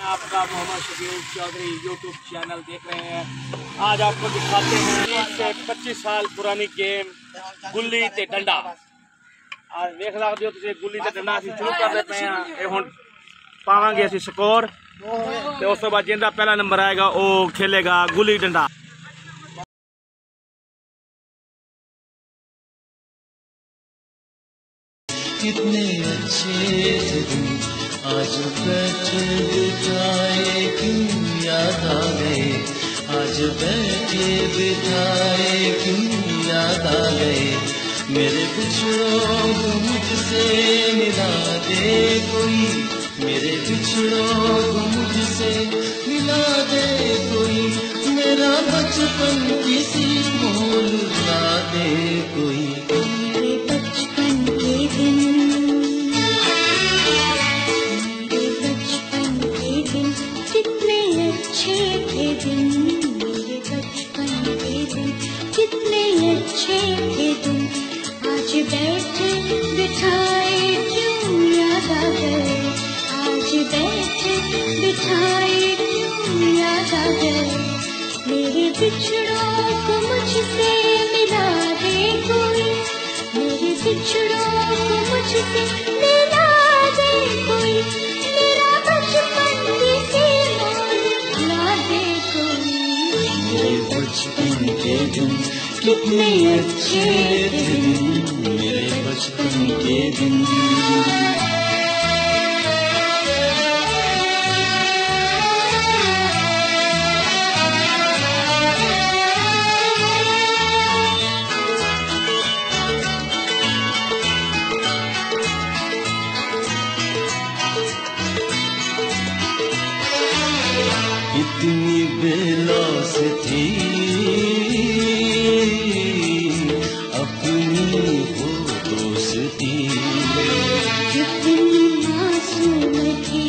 आपका Mohammad Shafiul Chaudhary YouTube channel देख रहे हैं। आज आपको दिखाते हैं 20 से 25 साल पुरानी गेम गुल्ली ते डंडा। आज देख सकते हो तुम गुल्ली ते डंडा असीं शुरू कर देते हैं। ये हुण पावांगे असीं स्कोर ते उस तो बाद जिंदा पहला नंबर आएगा वो खेलेगा गुल्ली डंडा। कितने अच्छे थे दिन आज बैठे बिताए क्यों याद आ गए, आज बैठे बिताए क्यों याद आ गए। मेरे बिछड़ों को मुझसे मिला दे कोई, मेरे बिछड़ों को मुझसे मिला दे कोई, मेरा बचपन किसी मोल ला दे कोई। मेरे बचपन के दिन, मेरे बचपन के दिन कितने अच्छे थे दिन, मेरे बचपन के दिन कितने अच्छे थे दिन। आज बैठे बिठाए क्यों याद आ गए, आज बैठे बिठाए क्यों याद आ गए। मेरे बिछड़ों को मुझसे मिला दे कोई, मेरे बिछड़ों को मुझसे मिला दे कोई, मेरा बचपन किसी मोल ला दे कोई। मेरे बचपन के दिन कितने अच्छे थे दिन, मेरे बचपन के दिन। कितनी बेलौस थी अपनी वो दोस्ती, कितनी मासूम थी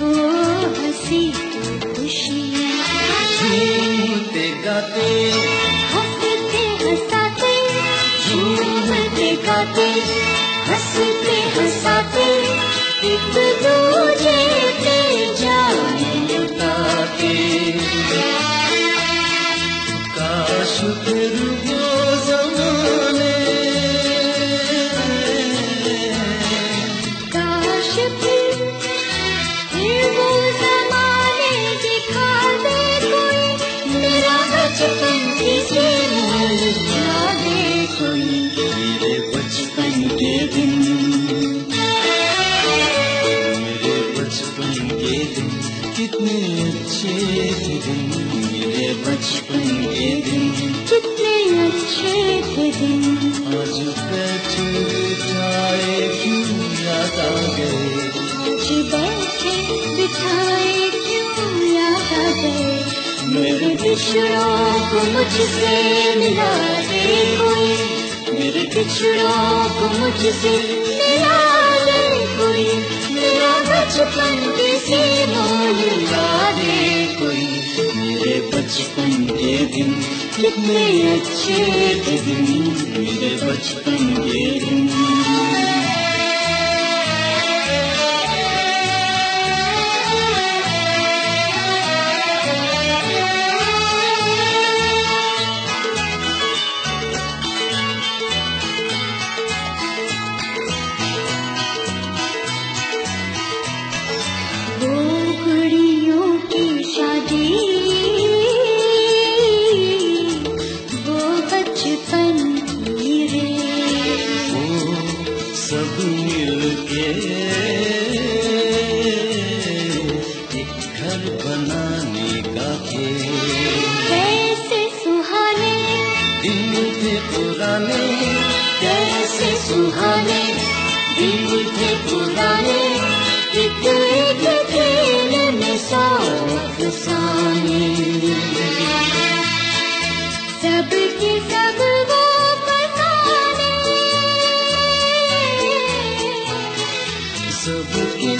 वो हंसी खुशियाँ, झूमते गाते हंसते हंसाते, झूमते गाते हंसते हंसाते एक दूजे पे जान लुटाते। काश फिर वो ज़माने, काश फिर वो ज़माने दिखा दे कोई, मेरा बचपन किसी मोल ला दे कोई। मेरे बचपन के दिन, मेरे बचपन के दिन कितने अच्छे थे दिन, मेरे बचपन के दिन। कितने अच्छे थे दिन, आज बैठे बिठाए क्यों याद आ गए, आज बैठे बिठाए क्यों याद आ गए। मेरे बिछड़ों को मुझसे मिला दे कोई, मेरे बिछड़ों को मुझसे मिला दे कोई, मेरा बचपन किसी मोल ला दे कोई। मेरे बचपन के दिन कितने अच्छे थे दिन, मेरे बचपन के दिन। वो कुड़ियों की शादी, वो बचपन की रे, वो सब मिलके एक घर बनाने का खेल, कैसे सुहाने दिन थे पुराने, कैसे सुहाने दिन थे पुराने। एक एक खेल में सौ अफसाने, सबके सब वो फसाने, सबके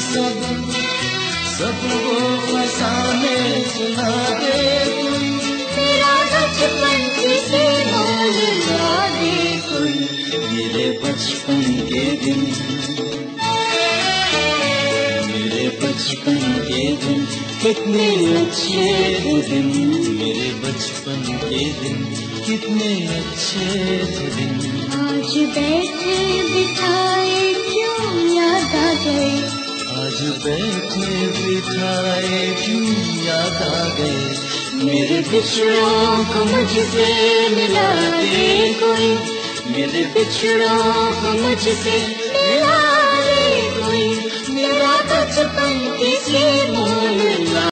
सब वो फसाने सुना दे कोई, मेरा बचपन किसी मोल ला दे कोई। मेरे बचपन के दिन। बचपन के दिन कितने अच्छे थे दिन, मेरे बचपन के दिन कितने अच्छे थे दिन। आज बैठे बिठाए क्यों याद आ गए, आज बैठे बिठाए क्यों याद आ गए, मेरे बिछड़ों को मुझसे मिला दे कोई, मेरे बिछड़ों को मुझसे मिला दे कोई, मेरा बचपन किसी मोल